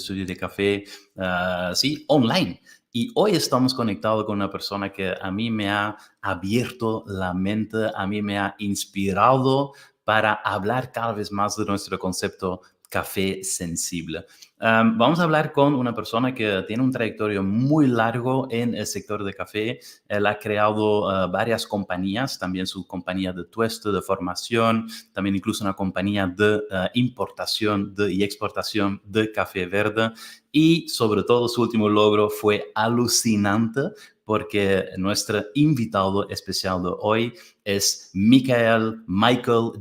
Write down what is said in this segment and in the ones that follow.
estudio de café, sí, online. Y hoy estamos conectados con una persona que a mí me ha abierto la mente, a mí me ha inspirado para hablar cada vez más de nuestro concepto café sensible. Vamos a hablar con una persona que tiene un trayectoria muy largo en el sector de café. Él ha creado varias compañías, también su compañía de tueste, de formación, también incluso una compañía de importación y exportación de café verde. Y sobre todo su último logro fue alucinante porque nuestro invitado especial de hoy es Mikael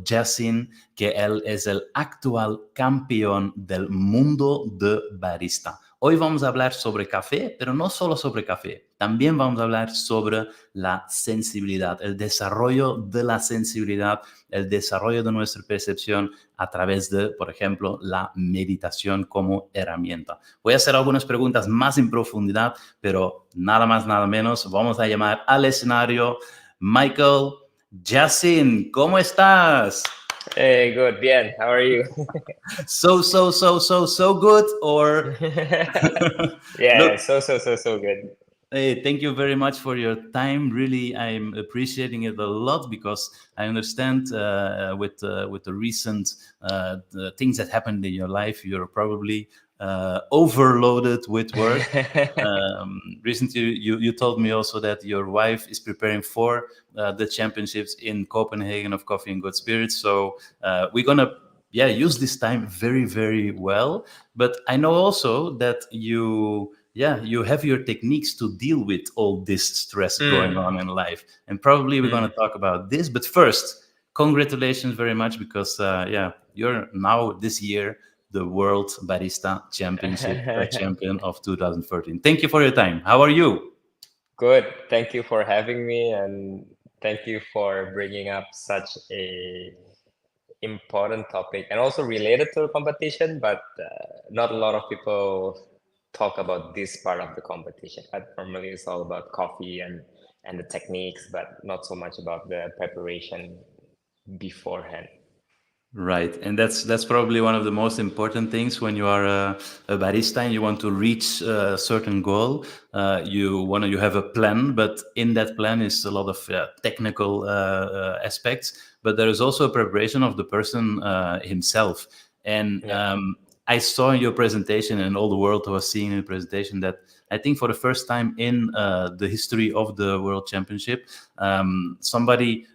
Jasin, que él es el actual campeón del mundo de barista. Hoy vamos a hablar sobre café, pero no solo sobre café. También vamos a hablar sobre la sensibilidad, el desarrollo de la sensibilidad, el desarrollo de nuestra percepción a través de, por ejemplo, la meditación como herramienta. Voy a hacer algunas preguntas más en profundidad, pero nada más, nada menos. Vamos a llamar al escenario Mikael Jasin. ¿Cómo estás? Hey, good, bien. How are you? So good, or Yeah, look, so good. hey, thank you very much for your time. Really, I'm appreciating it a lot because I understand with the recent the things that happened in your life, you're probably overloaded with work. Recently, you told me also that your wife is preparing for the championships in Copenhagen of Coffee and Good Spirits. So we're gonna use this time very well. But I know also that you have your techniques to deal with all this stress going on in life, and probably we're going to talk about this. But first, congratulations very much because you're now this year the World Barista Championship champion of 2013. Thank you for your time. How are you? Good. Thank you for having me, and thank you for bringing up such a important topic and also related to the competition, but not a lot of people talk about this part of the competition. Normally, it's all about coffee and the techniques, but not so much about the preparation beforehand. Right, and that's probably one of the most important things when you are a barista and you want to reach a certain goal. You have a plan, but in that plan is a lot of technical aspects. But there is also a preparation of the person himself. And I saw in your presentation, and all the world was seeing in the presentation, that I think for the first time in the history of the World Championship, somebody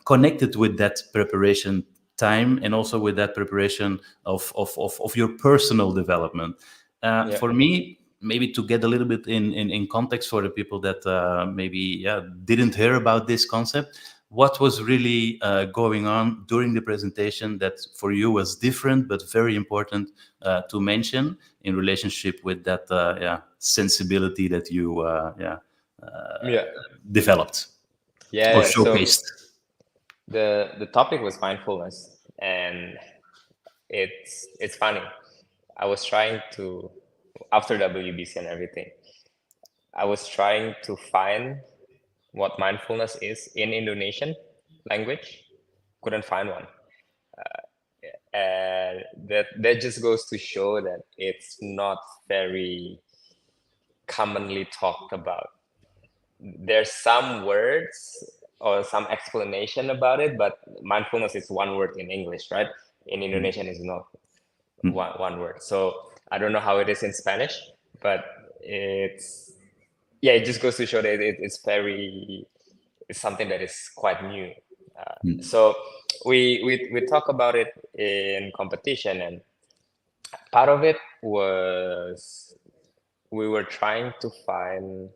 connected with that preparation time and also with that preparation of your personal development. For me, maybe to get a little bit in context for the people that maybe didn't hear about this concept, what was really going on during the presentation that for you was different but very important to mention in relationship with that sensibility that you developed or So showcased? the topic was mindfulness, and it's funny. I was trying to, after WBC and everything, I was trying to find what mindfulness is in Indonesian language. Couldn't find one. And that just goes to show that it's not very commonly talked about. There's some words or some explanation about it, but mindfulness is one word in English, right? In Indonesian, it's not one word. So I don't know how it is in Spanish, but it just goes to show that it's something that is quite new. So we talk about it in competition, and part of it was we were trying to find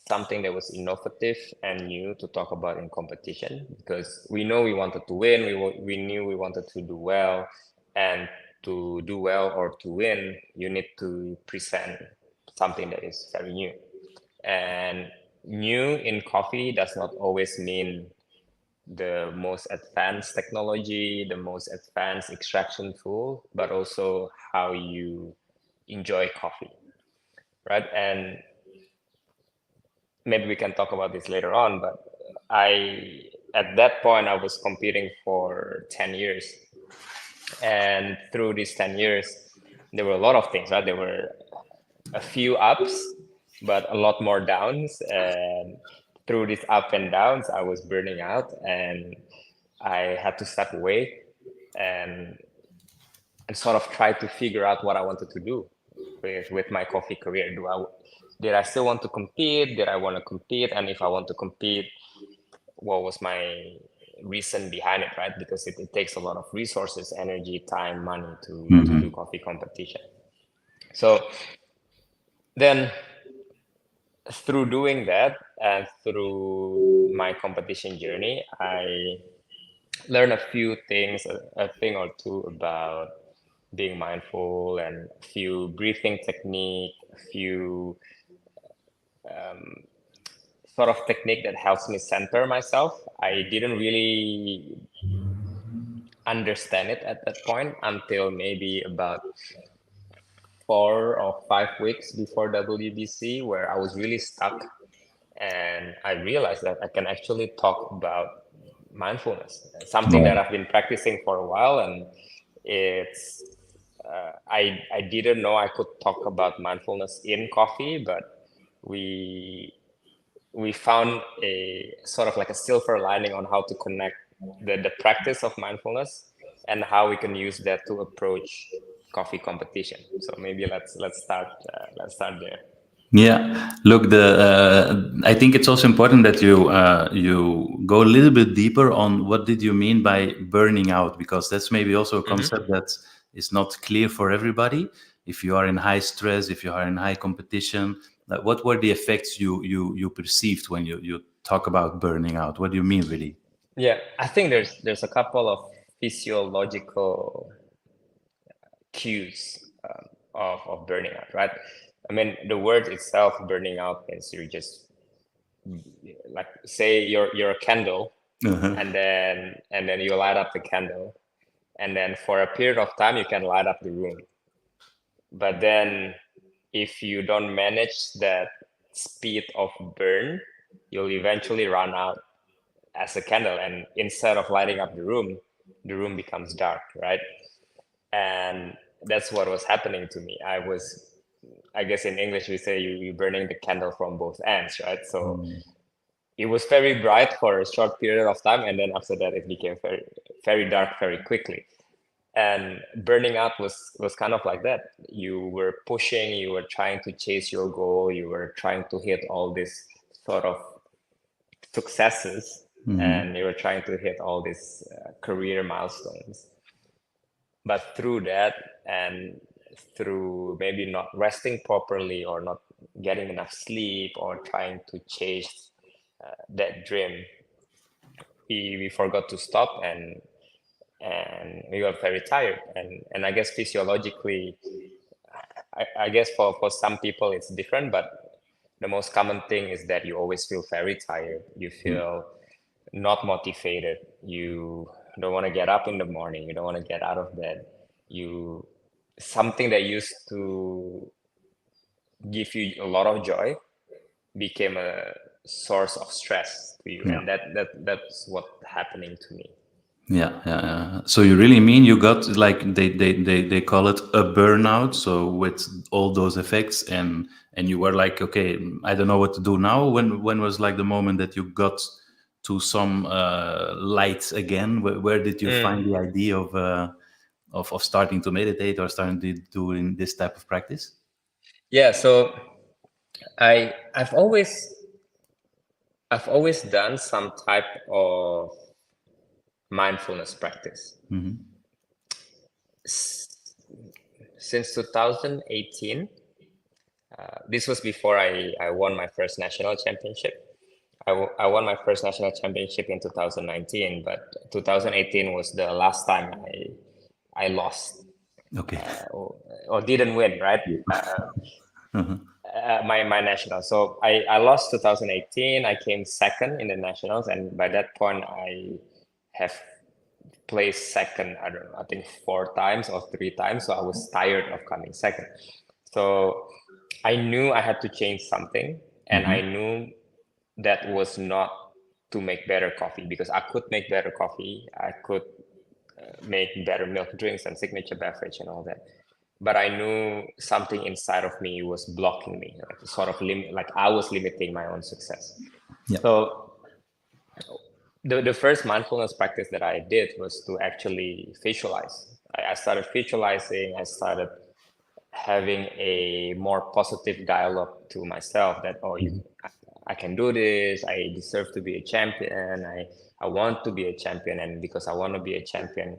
something that was innovative and new to talk about in competition, because we know we wanted to win. We knew we wanted to do well, and to do well or to win, you need to present something that is very new. And new in coffee does not always mean the most advanced technology, the most advanced extraction tool, but also how you enjoy coffee, right? And maybe we can talk about this later on, but at that point, I was competing for 10 years. And through these 10 years, there were a lot of things, right? There were a few ups, but a lot more downs. And through these up and downs, I was burning out, and I had to step away and sort of try to figure out what I wanted to do with my coffee career. Did I still want to compete? Did I want to compete? And if I want to compete, what was my reason behind it, right? Because it takes a lot of resources, energy, time, money to do coffee competition. So then through doing that and through my competition journey, I learned a few things, a thing or two about being mindful, and a few breathing technique, a few sort of technique that helps me center myself. I didn't really understand it at that point until maybe about 4 or 5 weeks before WBC, where I was really stuck, and I realized that I can actually talk about mindfulness, something that I've been practicing for a while, and it's I didn't know I could talk about mindfulness in coffee, but we found a sort of like a silver lining on how to connect the practice of mindfulness and how we can use that to approach coffee competition. So maybe let's start there. Yeah, look, I think it's also important that you go a little bit deeper on what did you mean by burning out, because that's maybe also a concept that is not clear for everybody. If you are in high stress, if you are in high competition, like what were the effects you perceived when you talk about burning out? What do you mean, really? Yeah, I think there's a couple of physiological cues of burning out, right? I mean, the word itself, burning out, means you're just like, say you're a candle, and then you light up the candle, and then for a period of time you can light up the room. But then if you don't manage that speed of burn, you'll eventually run out as a candle, and instead of lighting up the room becomes dark, right? And that's what was happening to me. I guess in English we say you're burning the candle from both ends, right? So it was very bright for a short period of time, and then after that it became very, very dark very quickly. And burning out was kind of like that. You were pushing, you were trying to chase your goal, you were trying to hit all these sort of successes, and you were trying to hit all these career milestones. But through that, and through maybe not resting properly, or not getting enough sleep, or trying to chase that dream, we forgot to stop, and we got very tired. And I guess physiologically, I guess for some people it's different, but the most common thing is that you always feel very tired. You feel not motivated. You don't want to get up in the morning. You don't want to get out of bed. Something that used to give you a lot of joy became a source of stress to you. And that's what's happening to me. Yeah. So you really mean you got, like, they call it a burnout. So with all those effects, and you were like, okay, I don't know what to do now. When was like the moment that you got to some light again? Where did you find the idea of starting to meditate, or starting to doing this type of practice? Yeah. So I've always done some type of mindfulness practice. Since 2018, this was before I won my first national championship. I won my first national championship in 2019, but 2018 was the last time I lost. Okay. Or didn't win, right? My national. So I lost 2018. I came second in the nationals, and by that point I have placed second, I don't know, I think 4 times or 3 times. So I was tired of coming second. So I knew I had to change something, and I knew that was not to make better coffee, because I could make better coffee. I could make better milk drinks and signature beverage and all that. but I knew something inside of me was blocking me, like sort of like I was limiting my own success. Yeah. So the first mindfulness practice that I did was to actually visualize. I started visualizing. I started having a more positive dialogue to myself that, oh, I can do this. I deserve to be a champion. I want to be a champion. And because I want to be a champion,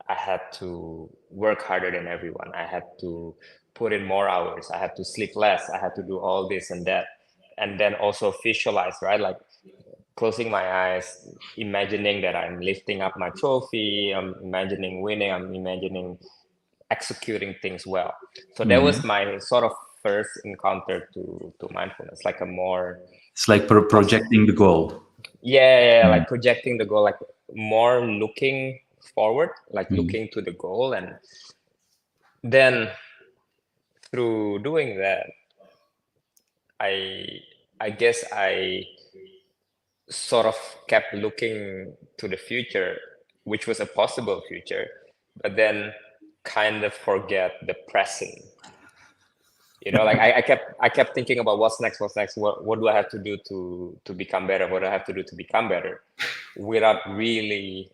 I had to work harder than everyone. I had to put in more hours. I had to sleep less. I had to do all this and that. And then also visualize, right? Like closing my eyes, imagining that I'm lifting up my trophy. I'm imagining winning. I'm imagining executing things well. So that was my sort of first encounter to mindfulness, like a more, it's like projecting the goal. like projecting the goal, like more looking forward, like looking to the goal. And then through doing that, I guess I sort of kept looking to the future, which was a possible future, but then kind of forget the present. You know, like I kept thinking about what's next, what do I have to do to become better, what do I have to do to become better, without really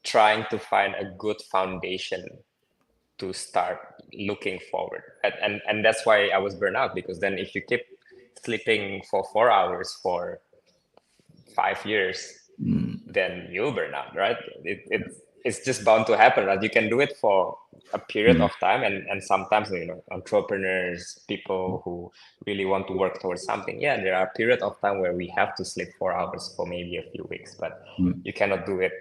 trying to find a good foundation to start looking forward. And that's why I was burned out, because then if you keep sleeping for 4 hours for 5 years, then you'll burn out, right? It's just bound to happen, right? You can do it for a period of time, and sometimes, you know, entrepreneurs, people who really want to work towards something, yeah, there are periods of time where we have to sleep 4 hours for maybe a few weeks, but you cannot do it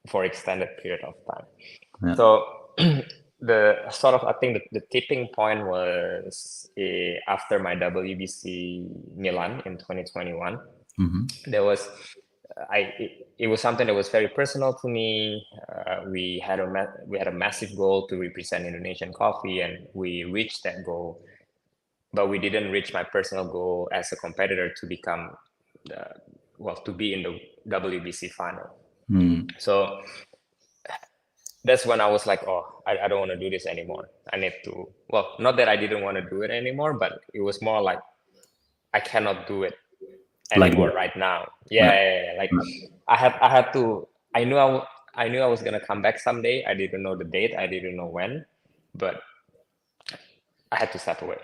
for extended period of time. Yeah. So the sort of, I think the tipping point was after my WBC Milan in 2021. There was it was something that was very personal to me. We had a massive goal to represent Indonesian coffee, and we reached that goal, but we didn't reach my personal goal as a competitor to become to be in the WBC final. So that's when I was like, oh, I don't want to do this anymore. I need to, well, not that I didn't want to do it anymore, but it was more like I cannot do it anymore right now. Like I had to, I knew I was gonna come back someday. I didn't know the date, I didn't know when, but I had to step away.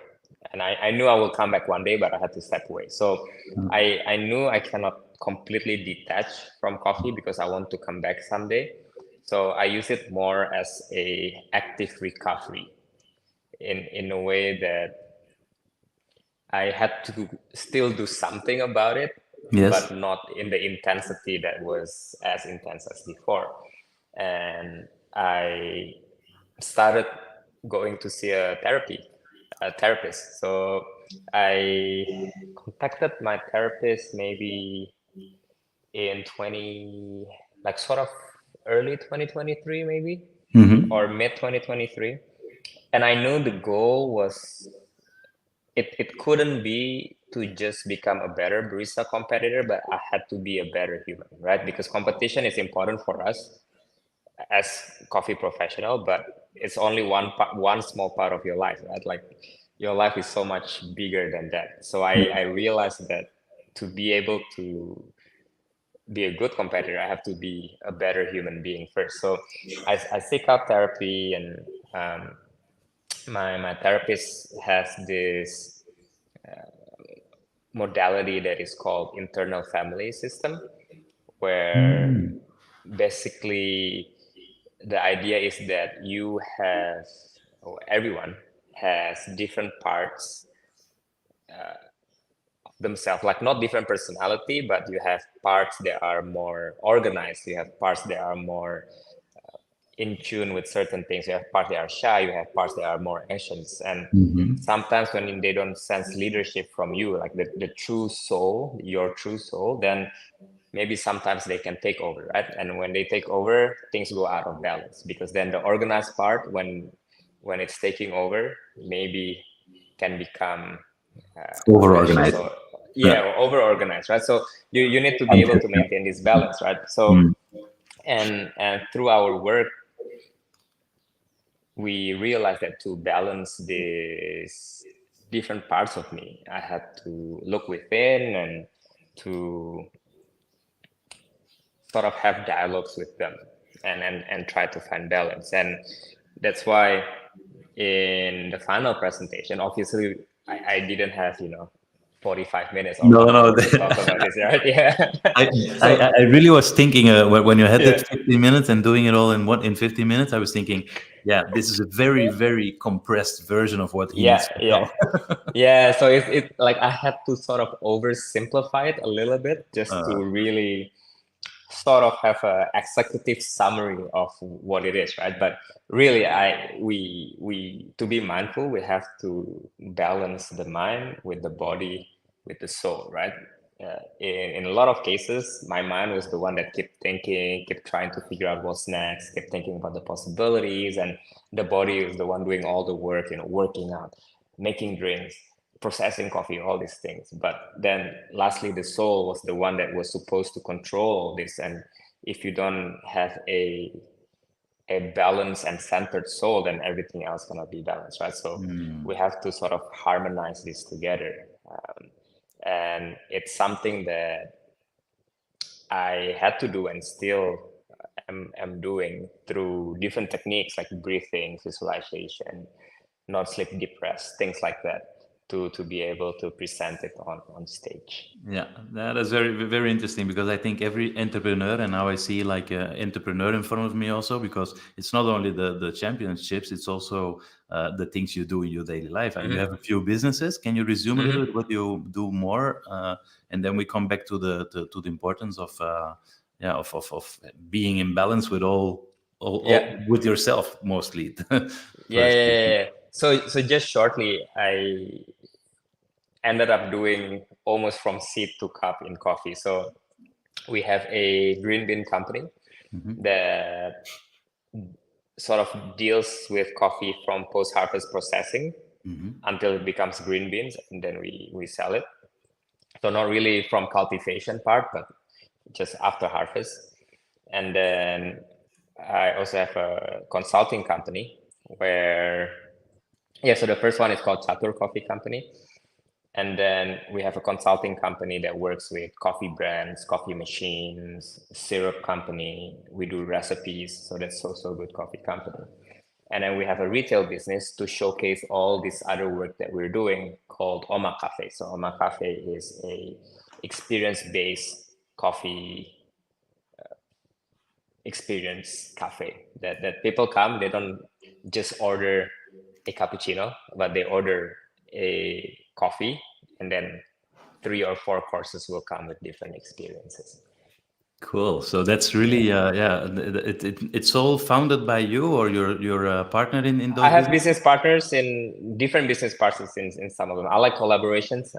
And I knew I will come back one day, but I had to step away. So I knew I cannot completely detach from coffee because I want to come back someday. So I use it more as a active recovery in a way that I had to still do something about it, but not in the intensity that was as intense as before. And I started going to see a therapist. So I contacted my therapist maybe in sort of early 2023, maybe, or mid 2023. And I knew the goal was, it couldn't be to just become a better barista competitor, but I had to be a better human, right? Because competition is important for us as coffee professional, but it's only one small part of your life, right? Like your life is so much bigger than that. So I realized that to be able to be a good competitor, I have to be a better human being first. So I seek out therapy, and my therapist has this modality that is called internal family system, where basically the idea is that you have, or everyone has different parts of themselves, like not different personality, but you have parts that are more organized, you have parts that are more in tune with certain things, you have parts that are shy, you have parts that are more anxious, and sometimes when they don't sense leadership from you, like the true soul, your true soul, then maybe sometimes they can take over, right? And when they take over, things go out of balance, because then the organized part, when it's taking over, maybe can become Over-organized. over organized, right? So you need to be able to maintain this balance, right? So and through our work, we realized that to balance these different parts of me, I had to look within and to sort of have dialogues with them and try to find balance. And that's why in the final presentation, obviously I didn't have 45 minutes or No, 1 hour no. to talk about this, right? Yeah. I, So I really was thinking when you had yeah, that 15 minutes and doing it all in 15 minutes, I was thinking, yeah, this is a very, very compressed version of what he needs yeah, to yeah. tell. Yeah, so it's like I had to sort of oversimplify it a little bit just to Uh, really sort of have a executive summary of what it is, right? But really, we to be mindful, we have to balance the mind with the body, with the soul, right? In a lot of cases, my mind was the one that kept thinking, kept trying to figure out what's next, kept thinking about the possibilities, and the body is the one doing all the work, working out, making drinks, processing coffee, all these things. But then lastly, the soul was the one that was supposed to control all this. And if you don't have a balanced and centered soul, then everything else cannot be balanced, right? So we have to sort of harmonize this together. And it's something that I had to do and still am doing through different techniques like breathing, visualization, not sleep depressed, things like that, to be able to present it on stage. Yeah, that is very, very interesting because I think every entrepreneur, and now I see like an entrepreneur in front of me also, because it's not only the championships, it's also the things you do in your daily life. You have a few businesses. Can you resume a little bit what you do more, and then we come back to the importance of yeah of being in balance with all Yeah. with yourself mostly Yeah, first. yeah, yeah, yeah. So just shortly, I ended up doing almost from seed to cup in coffee. So we have a green bean company that sort of deals with coffee from post-harvest processing until it becomes green beans, and then we sell it. So not really from cultivation part, but just after harvest. And then I also have a consulting company where, yeah, so the first one is called Chatur Coffee Company. And then we have a consulting company that works with coffee brands, coffee machines, syrup company. We do recipes, so that's also a good coffee company. And then we have a retail business to showcase all this other work that we're doing called Oma Cafe. So Oma Cafe is a experience-based coffee experience cafe that people come, they don't just order a cappuccino, but they order a coffee, and then 3 or 4 courses will come with different experiences. Cool. So that's Yeah. really yeah. It's all founded by you or your partner in I those have businesses. business partners in different business partners in some of them. I like collaborations.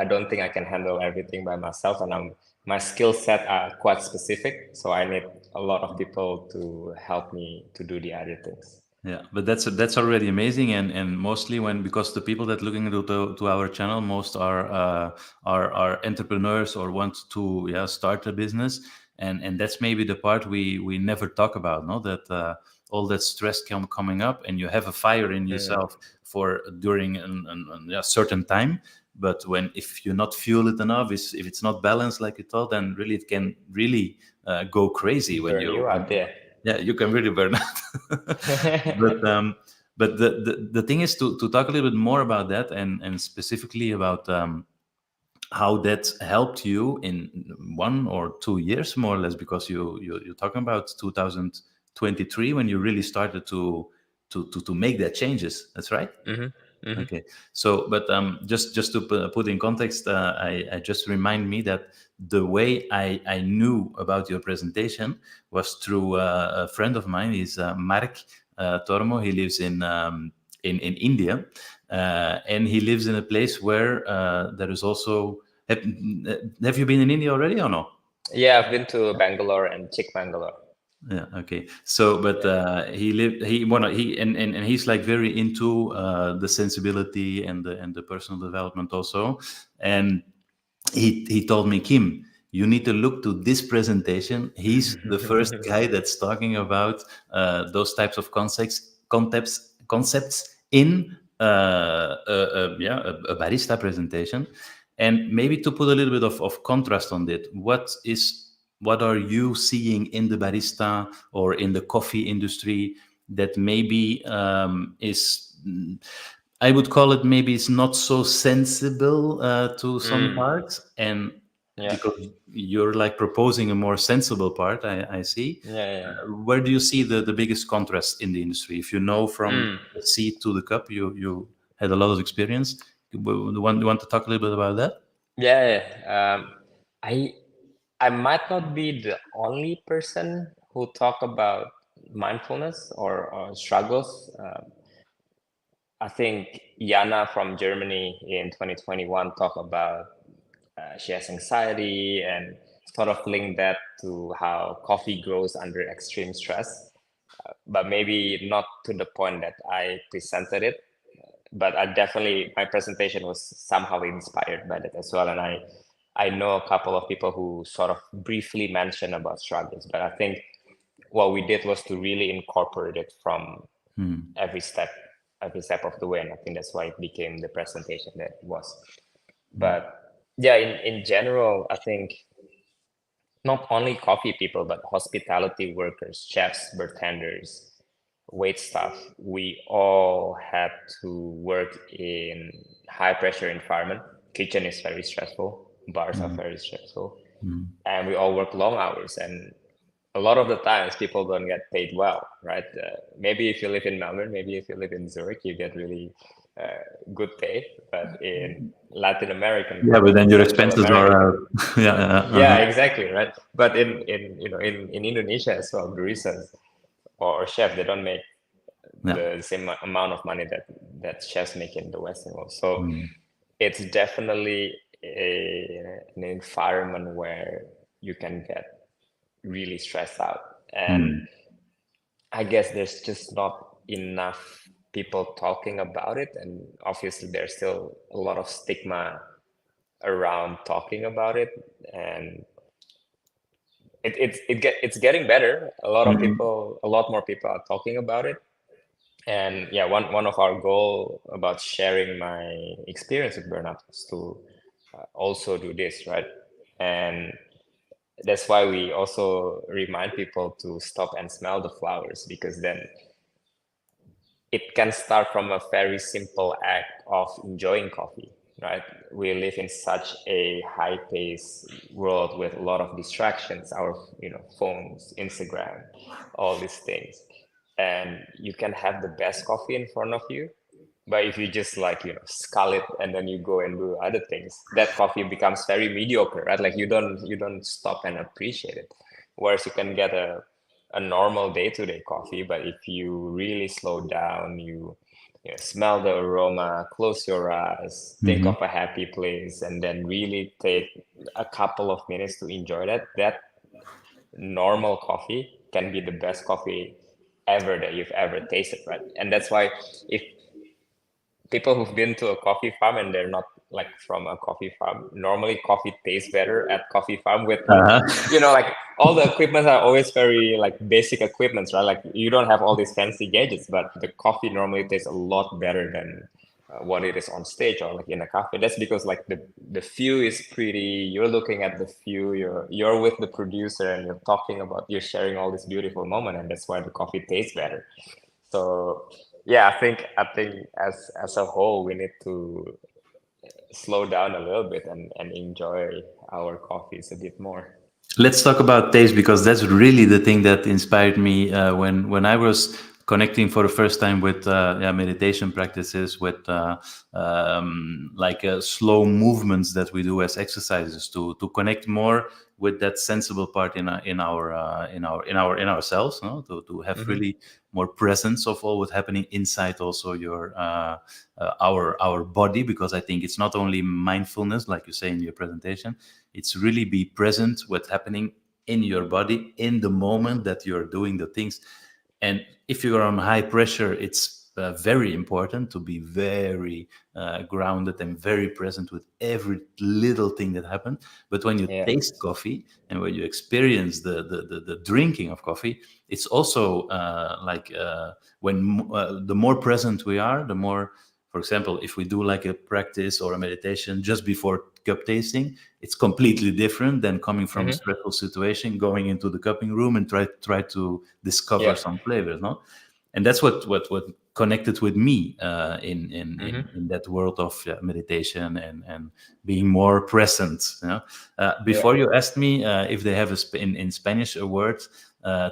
I don't think I can handle everything by myself, and my skill set are quite specific, so I need a lot of people to help me to do the other things. Yeah, but that's already amazing, and mostly when because the people that looking to our channel most are entrepreneurs or want to start a business, and that's maybe the part we never talk about, no, that all that stress coming up, and you have a fire in yourself for during a certain time, but when if you not fuel it enough, if it's not balanced like you thought, then really it can really go crazy when Burn you out there. yeah, you can really burn out. but but the thing is to talk a little bit more about that, and specifically about how that helped you in 1 or 2 years more or less, because you're talking about 2023 when you really started to make that changes. That's right. Okay, so but just to put in context, I just remind me that the way I knew about your presentation was through a friend of mine. He's Mark Tormo. He lives in India, and he lives in a place where there is also. Have you been in India already or no? Yeah, I've been to Bangalore and Chikmagalur. Yeah. Okay. So, but Yeah. he lived. He well, he and he's like very into the sensibility and the personal development also. And he told me, Kim, you need to look to this presentation. He's the first guy that's talking about those types of concepts in a barista presentation. And maybe to put a little bit of contrast on it, what are you seeing in the barista or in the coffee industry that maybe is, I would call it, maybe it's not so sensible to some parts, and Yeah. because you're like proposing a more sensible part, I see. Yeah. Where do you see the biggest contrast in the industry? If you know from Mm. the seed to the cup, you had a lot of experience. You want to talk a little bit about that? Yeah. I I might not be the only person who talk about mindfulness or struggles. I think Jana from Germany in 2021 talked about she has anxiety and sort of link that to how coffee grows under extreme stress, but maybe not to the point that I presented it. But I definitely, my presentation was somehow inspired by that as well. And I know a couple of people who sort of briefly mentioned about struggles, but I think what we did was to really incorporate it from every step of the way. And I think that's why it became the presentation that it was. But yeah, in general, I think not only coffee people, but hospitality workers, chefs, bartenders, wait staff, we all had to work in high pressure environment. Kitchen is very stressful, bars are very stressful, and we all work long hours. And a lot of the times people don't get paid well, right? Maybe if you live in Melbourne, maybe if you live in Zurich, you get really good pay. But in Latin American Yeah, but then your Central expenses America, are yeah, exactly, right. But in Indonesia as well, baristas or chef, they don't make yeah. the same amount of money that chefs make in the Western world. So it's definitely an environment where you can get really stressed out. And I guess there's just not enough people talking about it. And obviously there's still a lot of stigma around talking about it. And it's getting better. A lot more people are talking about it. And yeah, one of our goal about sharing my experience with burnout was to also do this, right? And that's why we also remind people to stop and smell the flowers, because then it can start from a very simple act of enjoying coffee, right? We live in such a high-paced world with a lot of distractions, our phones, Instagram, all these things. And you can have the best coffee in front of you, but if you just scull it and then you go and do other things, that coffee becomes very mediocre, right? Like you don't stop and appreciate it. Whereas you can get a normal day-to-day coffee, but if you really slow down, you smell the aroma, close your eyes, think of a happy place, and then really take a couple of minutes to enjoy that normal coffee can be the best coffee ever that you've ever tasted, right? And that's why if people who've been to a coffee farm and they're not like from a coffee farm, normally coffee tastes better at coffee farm with like all the equipment are always very like basic equipments, right? Like you don't have all these fancy gadgets, but the coffee normally tastes a lot better than what it is on stage or like in a cafe. That's because like the view is pretty, you're looking at the view, you're with the producer and you're sharing all this beautiful moment, and that's why the coffee tastes better. So yeah, I think as a whole, we need to slow down a little bit and enjoy our coffees a bit more. Let's talk about taste, because that's really the thing that inspired me when I was connecting for the first time with meditation practices, with slow movements that we do as exercises to connect more with that sensible part in ourselves, no? To have really more presence of all what's happening inside also your our body, because I think it's not only mindfulness like you say in your presentation, it's really be present what's happening in your body in the moment that you're doing the things. And if you're on high pressure, it's very important to be very grounded and very present with every little thing that happened. But when you taste coffee and when you experience the drinking of coffee, it's also when the more present we are, the more, for example, if we do like a practice or a meditation just before cup tasting, it's completely different than coming from a stressful situation, going into the cupping room and try to discover some flavors, no? And that's what connected with me in that world of meditation and being more present. You know? Before you asked me if they have in Spanish a word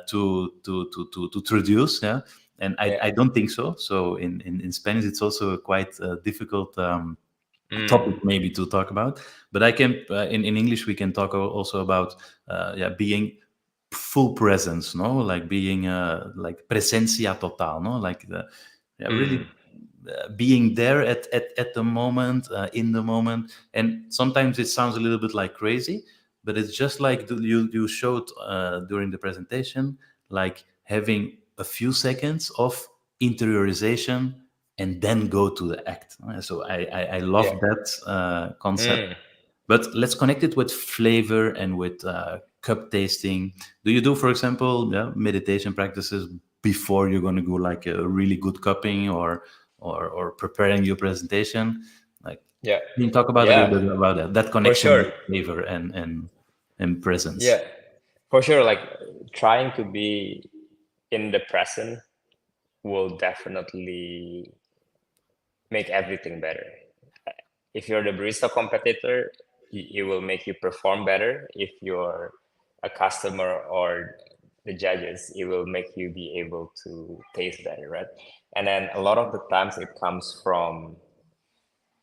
to traduce, yeah, and I don't think so. So in Spanish, it's also a quite difficult topic maybe to talk about. But I can in English we can talk also about being full presence, no, like being like presencia total, no, like really being there at the moment, in the moment. And sometimes it sounds a little bit like crazy, but it's just like you showed during the presentation, like having a few seconds of interiorization and then go to the act. So I love that concept. But let's connect it with flavor and with cup tasting. Do you do, for example, meditation practices before you're going to go like a really good cupping or preparing your presentation? Like, can you talk about a little bit about that connection with flavor and presence? Yeah, for sure. Like trying to be in the present will definitely make everything better. If you're the barista competitor, it will make you perform better. If you're a customer or the judges, it will make you be able to taste better, right? And then a lot of the times it comes from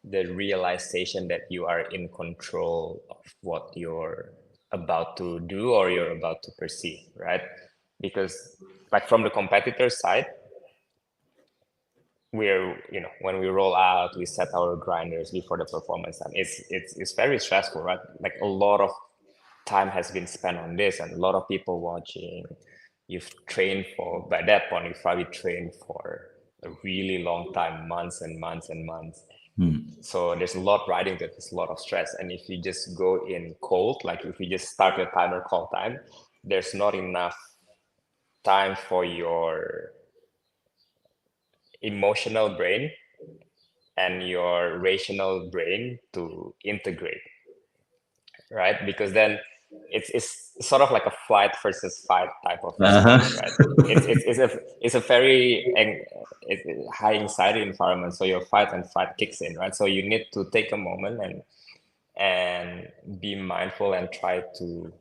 the realization that you are in control of what you're about to do or you're about to perceive, right? Because like from the competitor side, we're, you know, when we roll out, we set our grinders before the performance time. It's very stressful, right? Like a lot of time has been spent on this and a lot of people watching. You've trained for, by that point, you've probably trained for a really long time, months and months and months. So there's a lot riding that, there's a lot of stress. And if you just go in cold, like if you just start your timer call time, there's not enough time for your emotional brain and your rational brain to integrate, right? Because then it's sort of like a flight versus fight type of response, right? It's a very high anxiety environment, so your fight and flight kicks in, right? So you need to take a moment and be mindful and try to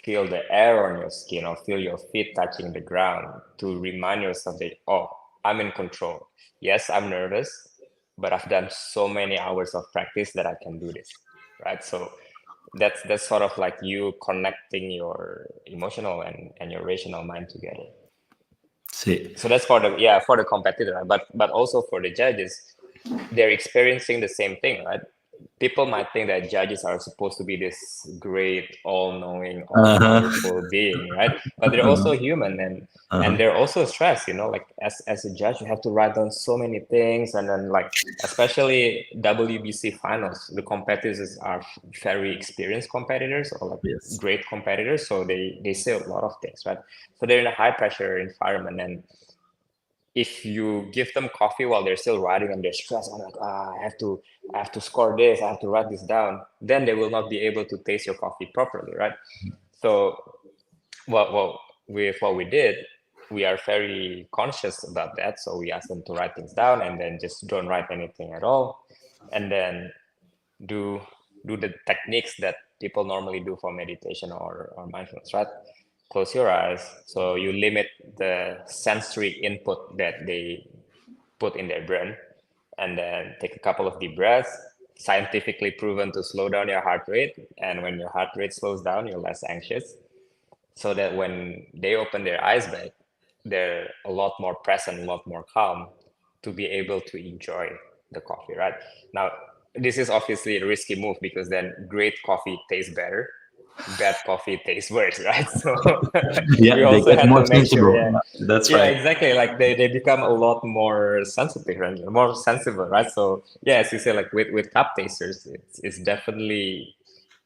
feel the air on your skin or feel your feet touching the ground to remind yourself that, oh, I'm in control. Yes, I'm nervous, but I've done so many hours of practice that I can do this, right? So that's sort of like you connecting your emotional and your rational mind together. So that's for the competitor, but also for the judges, they're experiencing the same thing, right? People might think that judges are supposed to be this great, all-knowing, all-powerful being, right? But they're also human and they're also stressed, you know, like as a judge, you have to write down so many things. And then like, especially WBC finals, the competitors are very experienced competitors or like great competitors. So they say a lot of things, right? So they're in a high pressure environment. And if you give them coffee while they're still writing and they're stressed, I'm like, I have to score this, I have to write this down, then they will not be able to taste your coffee properly, right? So with what we did, we are very conscious about that. So we ask them to write things down and then just don't write anything at all. And then do the techniques that people normally do for meditation or mindfulness, right? Close your eyes. So you limit the sensory input that they put in their brain, and then take a couple of deep breaths. Scientifically proven to slow down your heart rate. And when your heart rate slows down, you're less anxious. So that when they open their eyes back, they're a lot more present, a lot more calm to be able to enjoy the coffee, right? Now, this is obviously a risky move because then great coffee tastes better, bad coffee tastes worse, right? So we Yeah, they also get had more to make sure, sensible. yeah, That's yeah, right. exactly. Like they become a lot more sensitive and more sensible, right? So yeah, as you say, like with cup tasters, it's definitely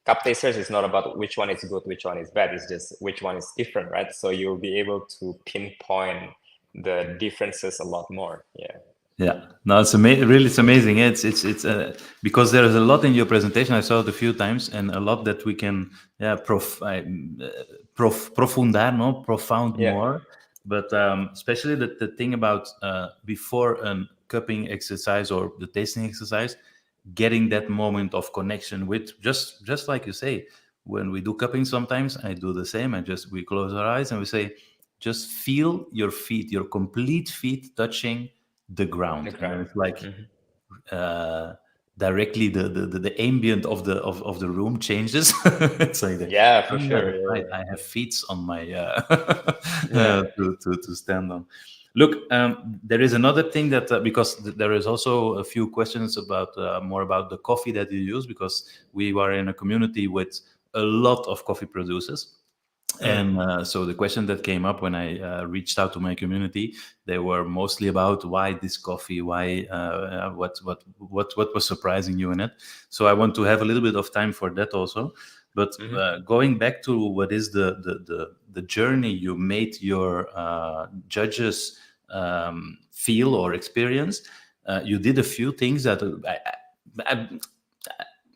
cup tasters is not about which one is good, which one is bad. It's just which one is different, right? So you'll be able to pinpoint the differences a lot more. Yeah. Yeah, no, really, it's amazing. It's because there is a lot in your presentation. I saw it a few times, and a lot that we can, yeah, profundar, no, profound Yeah. more. But especially the thing about before a cupping exercise or the tasting exercise, getting that moment of connection with just like you say, when we do cupping, sometimes I do the same. We close our eyes and we say, just feel your feet, your complete feet touching the The ground, and then ground. it's like Hmm. uh, directly the ambient of the room changes. It's like the, Yeah, for oh yeah, sure. that's right. Yeah. I have feet on my Yeah. to stand on. Look, there is another thing that because there is also a few questions about more about the coffee that you use, because we are in a community with a lot of coffee producers. Mm. And so the question that came up when I reached out to my community, they were mostly about why this coffee, why what was surprising you in it. So I want to have a little bit of time for that also. But Hmm. going back to what is the journey you made your judges feel or experience, you did a few things that I,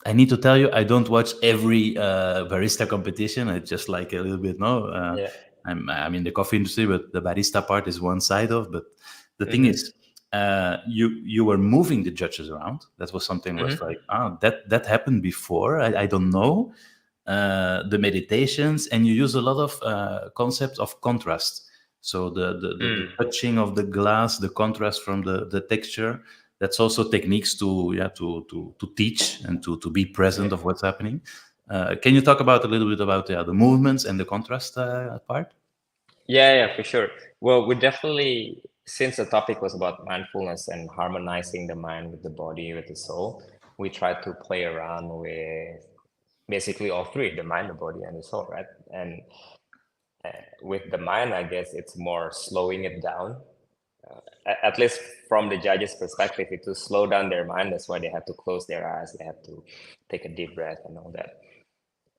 I need to tell you, I don't watch every barista competition. I just like a little bit. No, Yeah. I'm in the coffee industry, but the barista part is one side of. But the thing Hmm. is, you were moving the judges around. That was something was Hmm. like, that happened before. I don't know the meditations, and you use a lot of concepts of contrast. So the Mm. touching of the glass, the contrast from the texture. That's also techniques to to teach and to be Yeah. present of what's happening. Can you talk about a little bit about the movements and the contrast part? Yeah, for sure. Well, we definitely, since the topic was about mindfulness and harmonizing the mind with the body, with the soul, we tried to play around with basically all three, the mind, the body, and the soul, right? And with the mind, I guess it's more slowing it down. At least from the judge's perspective, it to slow down their mind. That's why they have to close their eyes. They have to take a deep breath and all that.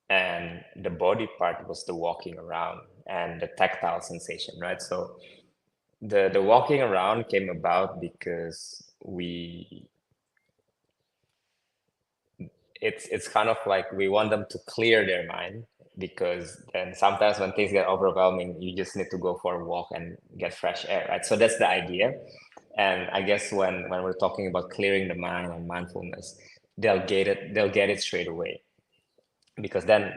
And the body part was the walking around and the tactile sensation, right? So the walking around came about because it's kind of like we want them to clear their mind, because then sometimes when things get overwhelming, you just need to go for a walk and get fresh air, right? So that's the idea. And I guess when we're talking about clearing the mind and mindfulness, they'll get it straight away, because then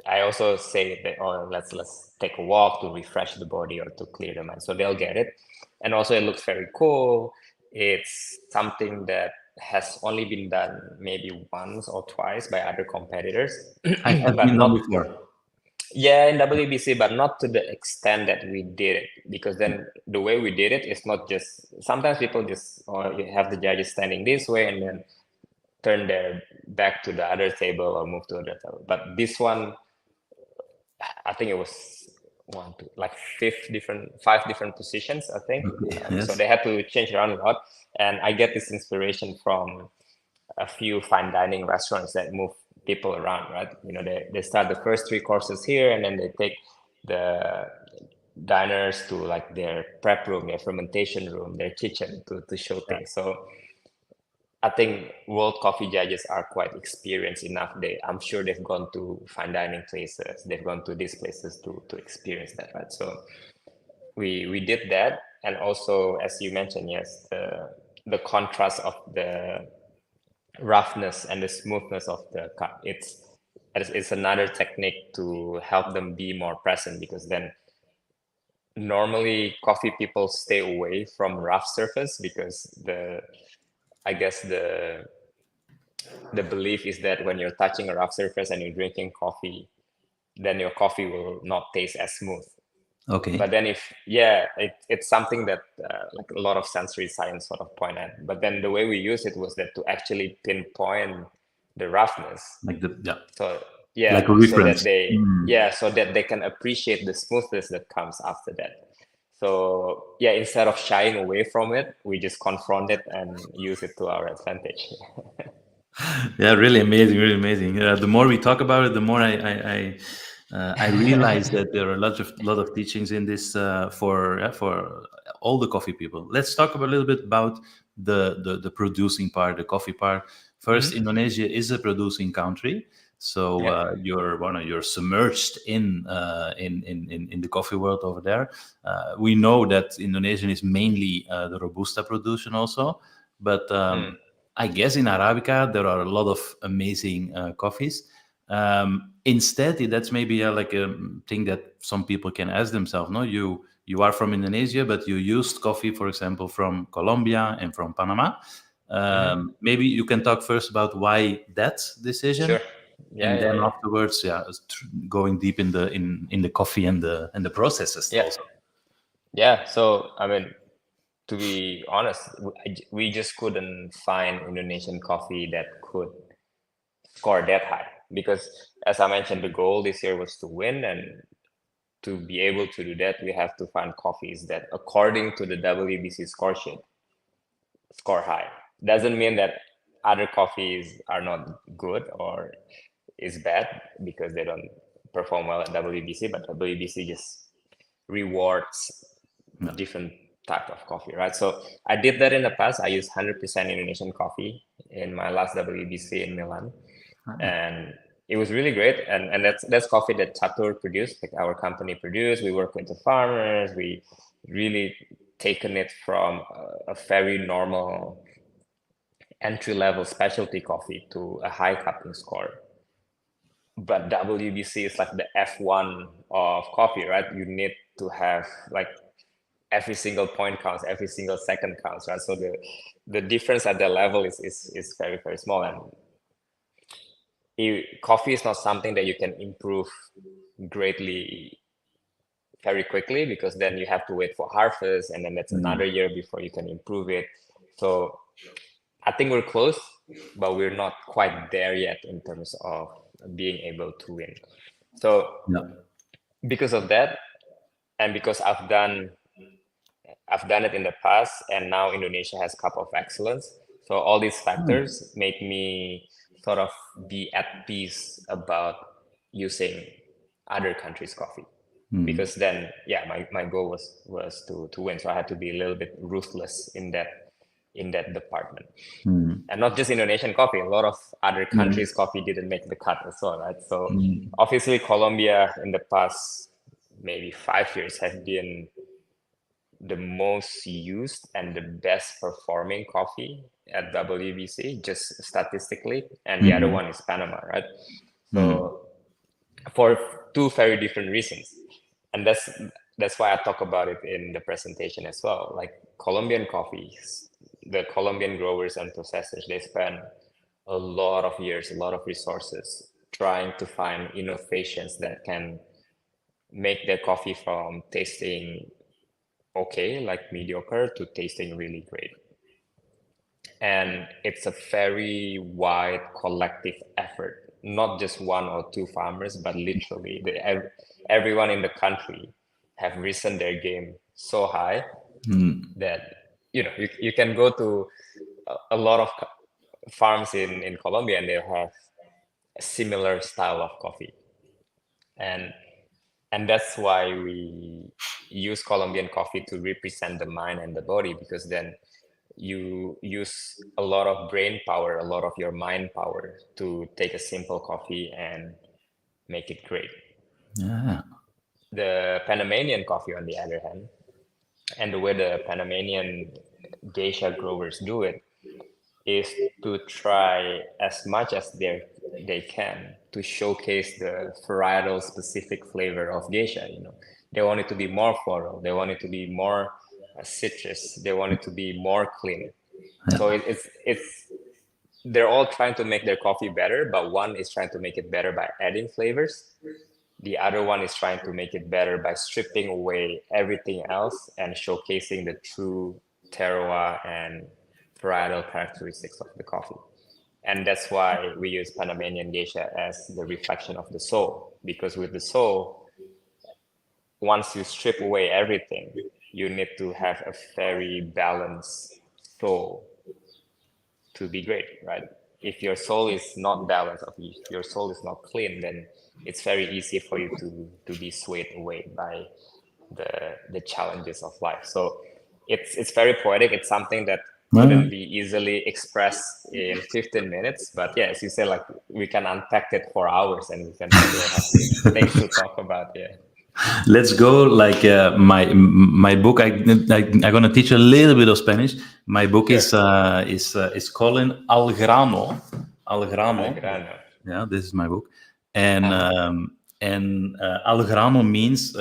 I also say that, oh, let's take a walk to refresh the body or to clear the mind. So they'll get it. And also it looks very cool. It's something that has only been done maybe once or twice by other competitors, Has but been done not, before. yeah, in WBC, but not to the extent that we did it. Because then the way we did it is not just, sometimes people just, or you have the judges standing this way and then turn their back to the other table or move to the other table. But this one, I think it was one, two, like five different positions, I think. Okay. So Yes. they had to change around a lot. And I get this inspiration from a few fine dining restaurants that move people around, right? They start the first three courses here, and then they take the diners to like their prep room, their fermentation room, their kitchen to show Yeah. things. So I think world coffee judges are quite experienced enough. I'm sure they've gone to fine dining places. They've gone to these places to experience that, right? So we did that, and also as you mentioned, yes, the contrast of the roughness and the smoothness of the cup. It's another technique to help them be more present, because then normally coffee people stay away from rough surface, because I guess the belief is that when you're touching a rough surface and you're drinking coffee, then your coffee will not taste as smooth. But Okay. then it's something that like a lot of sensory science sort of point at. But then the way we use it was that to actually pinpoint the roughness. Like the yeah. So Yeah, Like a so that reference. they so that they can appreciate the smoothness that comes after that. So yeah, instead of shying away from it, we just confront it and use it to our advantage. Yeah, really amazing, really amazing. The more we talk about it, the more I realize that there are lot of teachings in this for all the coffee people. Let's talk a little bit about the producing part, the coffee part. First, Indonesia is a producing country, so Yeah. you're submerged in the coffee world over there. We know that Indonesian is mainly the robusta production also, but I guess in Arabica there are a lot of amazing coffees. Instead, that's maybe like a thing that some people can ask themselves. No, you are from Indonesia, but you used coffee, for example, from Colombia and from Panama. Maybe you can talk first about why that decision, Sure. Yeah, and yeah, then yeah. afterwards, going deep in the coffee and the processes Yeah. also. Yeah. So, I mean, to be honest, we just couldn't find Indonesian coffee that could score that high because, as I mentioned, the goal this year was to win, and to be able to do that, we have to find coffees that, according to the WBC score sheet, score high. Doesn't mean that other coffees are not good or is bad because they don't perform well at WBC, but WBC just rewards different type of coffee, right? So I did that in the past. I used 100% Indonesian coffee in my last WBC in Milan, and it was really great. And that's coffee that Chatur produced, like our company produced. We work with the farmers. We really taken it from a very normal entry-level specialty coffee to a high cupping score. But WBC is like the F1 of coffee, right? You need to have like every single point counts, every single second counts, right? So the difference at the level is very, very small. And coffee is not something that you can improve greatly very quickly, because then you have to wait for harvest, and then that's another year before you can improve it. So I think we're close, but we're not quite there yet in terms of being able to win. So because of that, and because I've done it in the past, and now Indonesia has Cup of Excellence. So all these factors make me sort of be at peace about using other countries' coffee. Because then, my goal was to win. So I had to be a little bit ruthless in that department. And not just Indonesian coffee, a lot of other countries' coffee didn't make the cut as well, right? So obviously Colombia in the past maybe 5 years has been the most used and the best performing coffee at WBC, just statistically, and the other one is Panama, right? So for two very different reasons, and that's why I talk about it in the presentation as well. Like Colombian coffees, the Colombian growers and processors, they spend a lot of years, a lot of resources trying to find innovations that can make their coffee from tasting okay, like mediocre, to tasting really great. And it's a very wide collective effort, not just one or two farmers, but literally everyone in the country have risen their game so high that you can go to a lot of farms in Colombia, and they have a similar style of coffee. And that's why we use Colombian coffee to represent the mind and the body, because then you use a lot of brain power, a lot of your mind power to take a simple coffee and make it great. Yeah. The Panamanian coffee, on the other hand, and the way the Panamanian geisha growers do it, is to try as much as they can to showcase the varietal specific flavor of geisha. They want it to be more floral, they want it to be more citrus, they want it to be more clean. So it's they're all trying to make their coffee better, but one is trying to make it better by adding flavors. The other one is trying to make it better by stripping away everything else and showcasing the true terroir and varietal characteristics of the coffee. And that's why we use Panamanian geisha as the reflection of the soul, because with the soul, once you strip away everything, you need to have a very balanced soul to be great, right? If your soul is not balanced, if your soul is not clean, then it's very easy for you to be swayed away by the challenges of life. So it's very poetic. It's something that couldn't be easily expressed in 15 minutes. But yeah, as you say, like we can unpack it for hours and we can still have things to talk about. Yeah. Let's go. Like my book. I'm gonna teach you a little bit of Spanish. My book Sure. is called Al Grano. Al Grano. Algrano. Yeah, this is my book, and Uh-huh. Al Grano means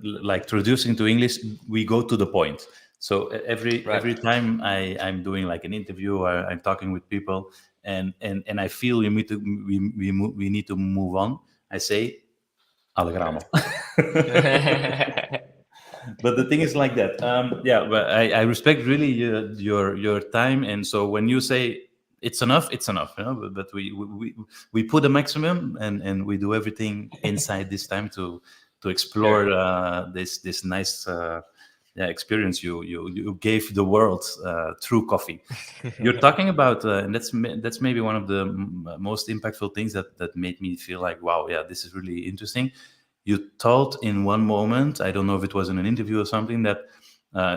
like traducing to English. We go to the point. So every Right. time I'm doing like an interview or I'm talking with people, and I feel we need to move on. I say Al Grano. Right. But the thing is like that. Yeah, but I respect really your time, and so when you say it's enough, it's enough. You know? But we put a maximum, and we do everything inside this time to explore Sure. this nice yeah, experience you gave the world through coffee. You're talking about, and that's maybe one of the most impactful things that made me feel like, wow, yeah, this is really interesting. You told in one moment, I don't know if it was in an interview or something, that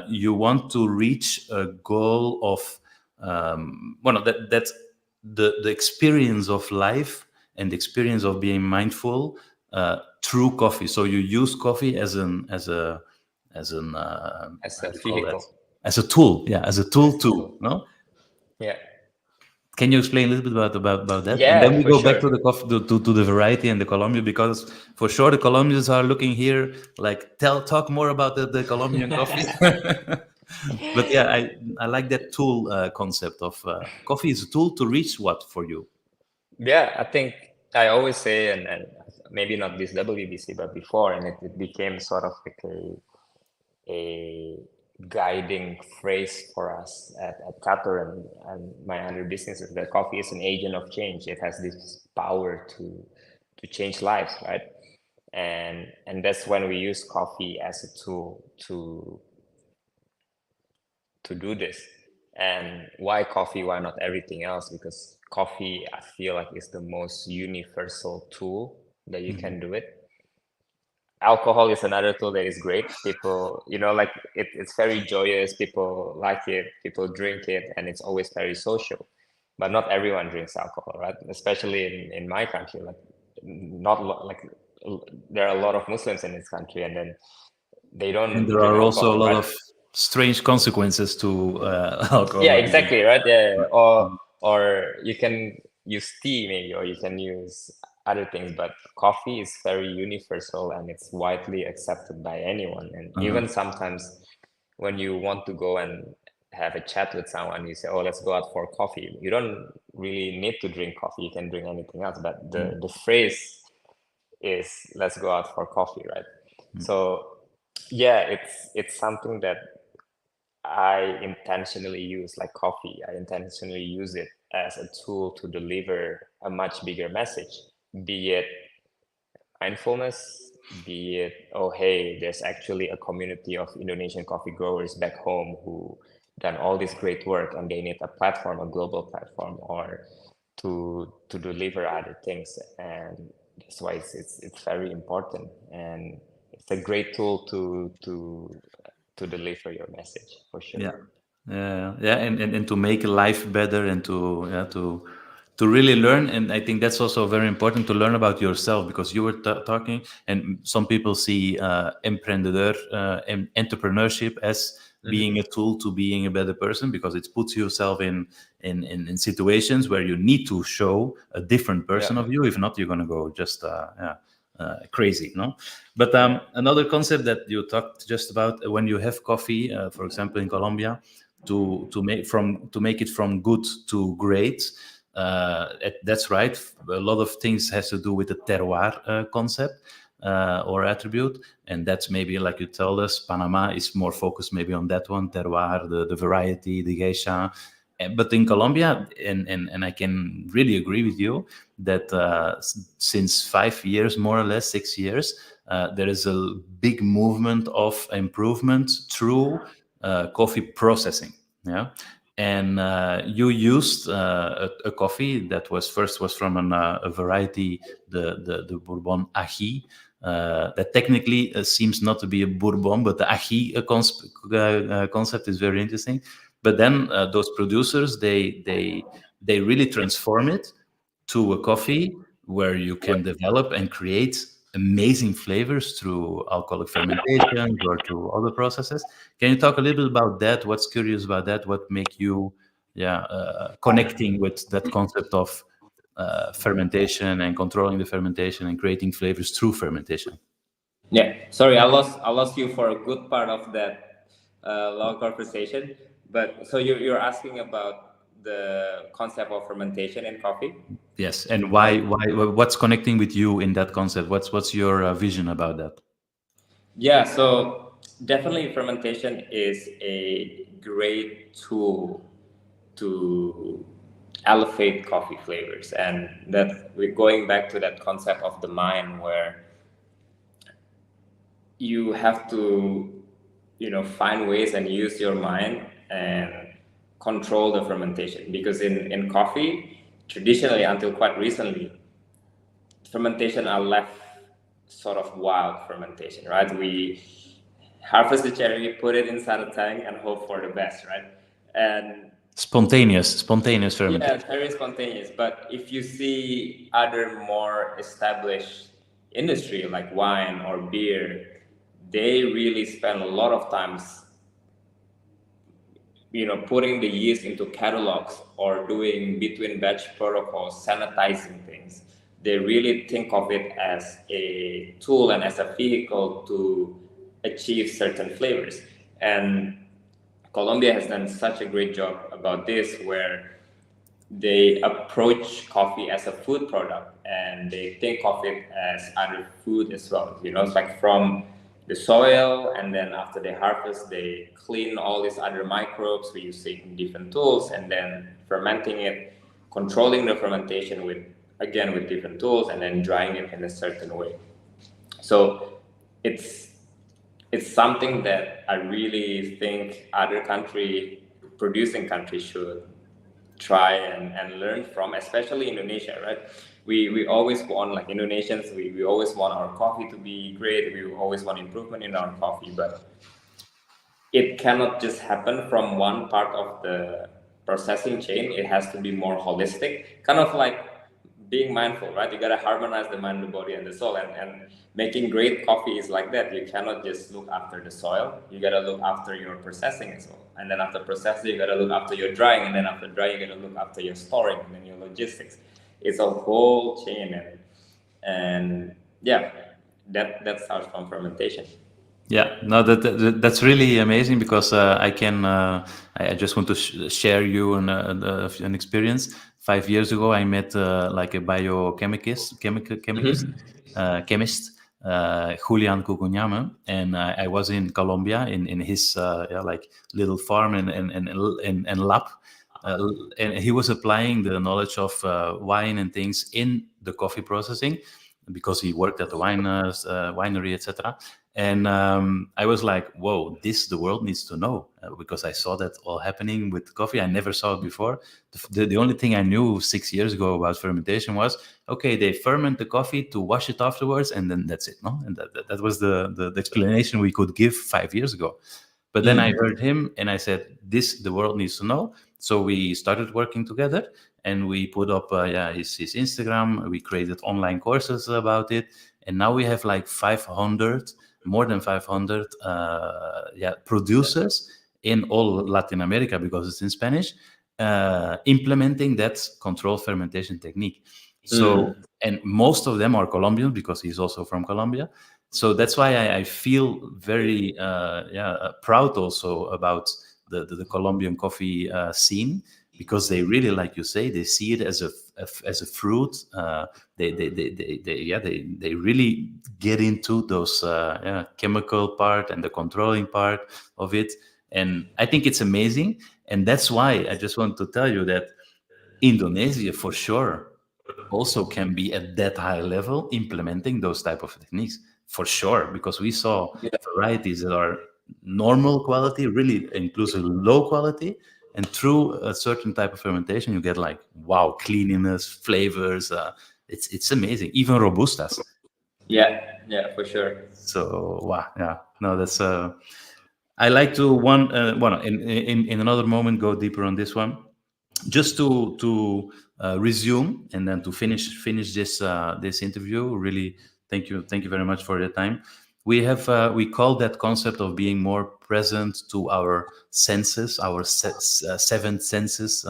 you want to reach a goal of, well, that's the experience of life and the experience of being mindful through coffee. So you use coffee as an As how a do you call that? vehicle. As a tool, yeah, as a tool As a too. tool. No, Yeah. can you explain a little bit about that? And then Yeah, we for go back sure. to the coffee, to the variety and the Colombia, because for sure the Colombians are looking here like talk more about the Colombian coffee. But yeah, I like that tool concept of coffee is a tool to reach what for you. Yeah, I think I always say, and maybe not this WBC, but before, and it became sort of like a guiding phrase for us at Qatar and my other businesses, that coffee is an agent of change. It has this power to change lives, right? And that's when we use coffee as a tool to do this. And why coffee? Why not everything else? Because coffee, I feel like, is the most universal tool that you Mhm. can do it. Alcohol is another tool that is great. People, like it's very joyous. People like it. People drink it, and it's always very social. But not everyone drinks alcohol, right? Especially in my country, like not like there are a lot of Muslims in this country, and then they And don't there drink are also a alcohol, lot right? of strange consequences to Yeah, alcohol. exactly, right? Yeah, or you can use tea maybe, or you can use other things, but coffee is very universal and it's widely accepted by anyone. And Uh-huh. even sometimes when you want to go and have a chat with someone, you say, "Oh, let's go out for coffee." You don't really need to drink coffee; you can drink anything else. But the phrase is "let's go out for coffee," right? So yeah, it's something that I intentionally use, like coffee. I intentionally use it as a tool to deliver a much bigger message, be it mindfulness, be it, oh, hey, there's actually a community of Indonesian coffee growers back home who done all this great work and they need a platform, a global platform, or to deliver other things. And that's why it's very important. And it's a great tool to deliver your message for sure. Yeah, yeah, and to make life better and to yeah to really learn. And I think that's also very important to learn about yourself, because you were talking, and some people see entrepreneurship as being a tool to being a better person, because it puts yourself in situations where you need to show a different Yeah, person of you. If not, you're gonna go just yeah. Crazy, no? But yeah, another concept that you talked just about, when you have coffee, for example, in Colombia, to make it from good to great. That's right. A lot of things has to do with the terroir concept or attribute, and that's maybe like you told us. Panama is more focused maybe on that one, terroir, the variety, the geisha, But in Colombia, and I can really agree with you that since 5 years, more or less 6 years, there is a big movement of improvement through coffee processing. Yeah, and you used a coffee that was from a variety, the Bourbon Ají. That technically seems not to be a Bourbon, but the Ají concept is very interesting. But then those producers, they really transform it to a coffee where you can develop and create amazing flavors through alcoholic fermentation or through other processes. Can you talk a little bit about that? What's curious about that? What make you, connecting with that concept of fermentation and controlling the fermentation and creating flavors through fermentation? Yeah, sorry, I lost you for a good part of that long conversation. But so you're asking about the concept of fermentation in coffee? Yes, and why? What's connecting with you in that concept? What's your vision about that? Yeah, so definitely fermentation is a great tool to elevate coffee flavors, and that we're going back to that concept of the mind where you have to find ways and use your mind and control the fermentation, because in coffee traditionally until quite recently fermentation are left sort of wild fermentation, right? We harvest the cherry, put it inside a tank and hope for the best, right? And Spontaneous fermentation. yeah, very spontaneous. But if you see other more established industry like wine or beer, they really spend a lot of times, putting the yeast into catalogs or doing between batch protocols, sanitizing things. They really think of it as a tool and as a vehicle to achieve certain flavors. And Colombia has done such a great job about this, where they approach coffee as a food product and they think of it as other food as well. It's like from the soil, and then after they harvest, they clean all these other microbes. We're using different tools, and then fermenting it, controlling the fermentation with different tools, and then drying it in a certain way. So it's something that I really think other producing countries should try and learn from, especially Indonesia, right? We always want, like Indonesians, we always want our coffee to be great. We always want improvement in our coffee, but it cannot just happen from one part of the processing chain. It has to be more holistic, kind of like being mindful, right? You gotta harmonize the mind, the body, and the soul. And making great coffee is like that. You cannot just look after the soil. You gotta look after your processing as well. And then after processing, you gotta look after your drying. And then after drying, you gotta look after your storing and then your logistics. It's a whole chain. And yeah, that starts from fermentation. Yeah, no, that's really amazing, because I just want to share you an experience. 5 years ago, I met like a biochemist, chemist, Julian Cucuñame, and I was in Colombia in his like little farm and lab, and he was applying the knowledge of wine and things in the coffee processing, because he worked at the winery, etc. And I was like, whoa, this the world needs to know, because I saw that all happening with coffee. I never saw it before. The only thing I knew 6 years ago about fermentation was, okay, they ferment the coffee to wash it afterwards, and then that's it, no? And that was the explanation we could give 5 years ago. But then I heard him and I said, this the world needs to know. So we started working together, and we put up his Instagram. We created online courses about it. And now we have like more than 500 producers in all Latin America, because it's in Spanish, implementing that controlled fermentation technique. So, and most of them are Colombians, because he's also from Colombia. So that's why I feel very proud also about the Colombian coffee scene, because they really, like you say, they see it as a fruit. They really get into those chemical part and the controlling part of it. And I think it's amazing. And that's why I just want to tell you that Indonesia, for sure, also can be at that high level implementing those type of techniques, for sure, because we saw varieties that are normal quality, really inclusive low quality, and through a certain type of fermentation, you get like, wow, cleanliness, flavors. It's amazing. Even robustas. Yeah, for sure. So wow, yeah, no, that's. I like to in another moment go deeper on this one. Just to resume and then to finish this interview. Really, thank you very much for your time. We call that concept of being more present to our senses, our seven senses.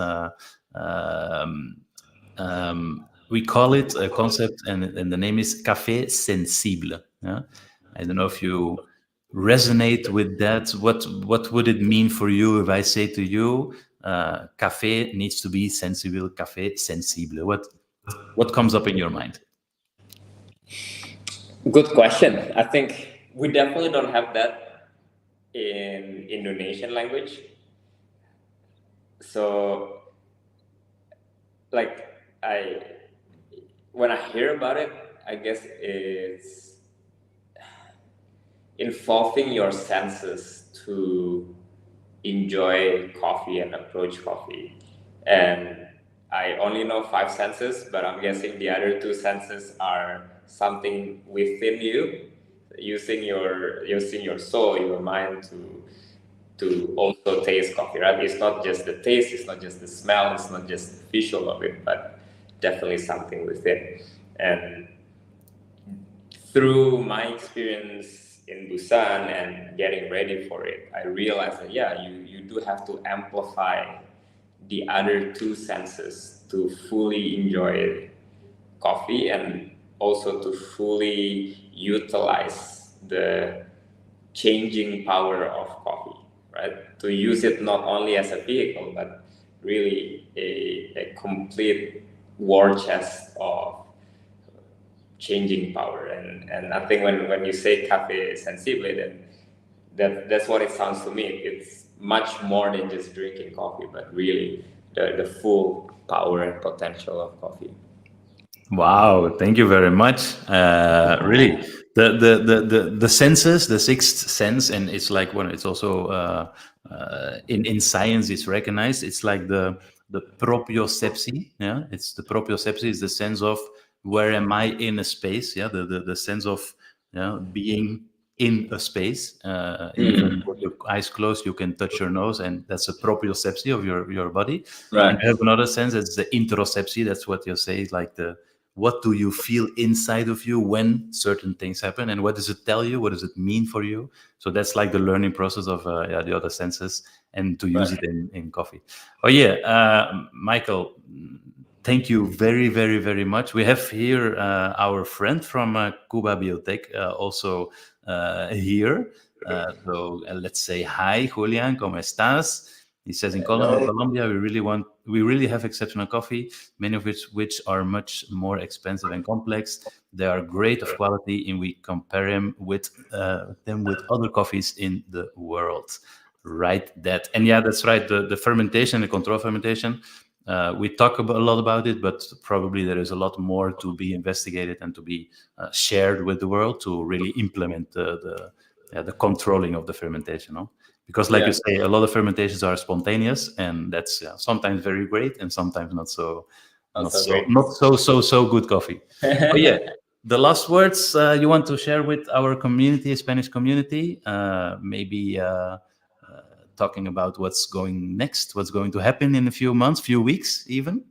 We call it a concept, and the name is café sensible. Yeah? I don't know if you resonate with that. What would it mean for you if I say to you, café needs to be sensible, café sensible? What comes up in your mind? Good question. I think we definitely don't have that in Indonesian language. So, like, when I hear about it, I guess it's involving your senses to enjoy coffee and approach coffee. And I only know 5 senses, but I'm guessing the other 2 senses are something within you, using your soul, your mind to also taste coffee, right? It's not just the taste, it's not just the smell, it's not just the visual of it, but definitely something within. And through my experience in Busan and getting ready for it, I realized that you do have to amplify the other 2 senses to fully enjoy coffee and also to fully utilize the changing power of coffee, right? To use it not only as a vehicle, but really a complete war chest of changing power. And I think when you say café sensible, then that's what it sounds to me. It's much more than just drinking coffee, but really the full power and potential of coffee. Wow, thank you very much. Really, the senses, the sixth sense, and it's like when it's also in science, it's recognized. It's like the proprioception. Yeah, it's the proprioception is the sense of where am I in a space. Yeah, the sense of being in a space. Even with your eyes closed, you can touch your nose, and that's a proprioception of your body. Right. And you have another sense, that's the interoception. That's what you say, like the what do you feel inside of you when certain things happen, and what does it tell you, what does it mean for you? So that's like the learning process of the other senses, and to use it in coffee. Oh yeah, Michael, thank you very, very, very much. We have here our friend from Cuba Biotech also here. So let's say hi, Julian, ¿cómo estás? He says in Colombia, we really have exceptional coffee, many of which are much more expensive and complex. They are great of quality, and we compare them with other coffees in the world. Right, that, and yeah, that's right. The fermentation, the control fermentation. We talk a lot about it, but probably there is a lot more to be investigated and to be shared with the world to really implement the controlling of the fermentation. No? Because, like you say, a lot of fermentations are spontaneous, and that's sometimes very great, and sometimes not so good coffee. But yeah, the last words you want to share with our community, Spanish community, maybe. Talking about what's going next, what's going to happen in a few months, few weeks even.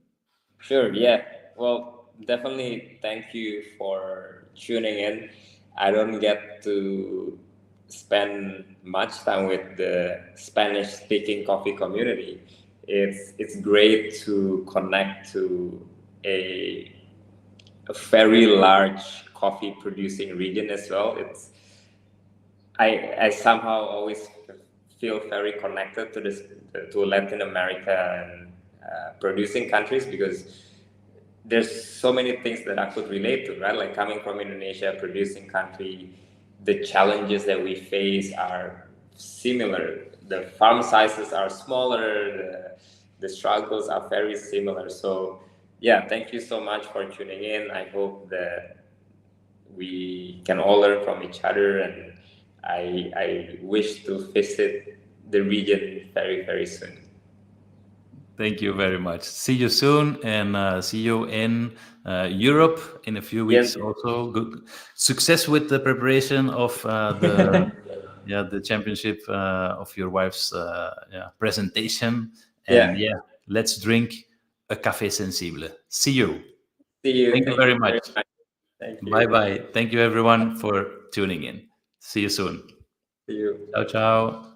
Sure, yeah. Well, definitely thank you for tuning in. I don't get to spend much time with the Spanish-speaking coffee community. It's great to connect to a very large coffee producing region as well. I somehow always feel very connected to Latin America and producing countries, because there's so many things that I could relate to, right? Like coming from Indonesia, producing country, the challenges that we face are similar the farm sizes are smaller, the struggles are very similar. So yeah, thank you so much for tuning in. I hope that we can all learn from each other, and I wish to visit the region very, very soon. Thank you very much. See you soon, and see you in Europe in a few weeks. Yes. Also, good success with the preparation of the championship of your wife's presentation. And let's drink a café sensible. See you. See you. Thank you very much. Thank you. Bye bye. Thank you everyone for tuning in. See you soon. See you. Ciao ciao.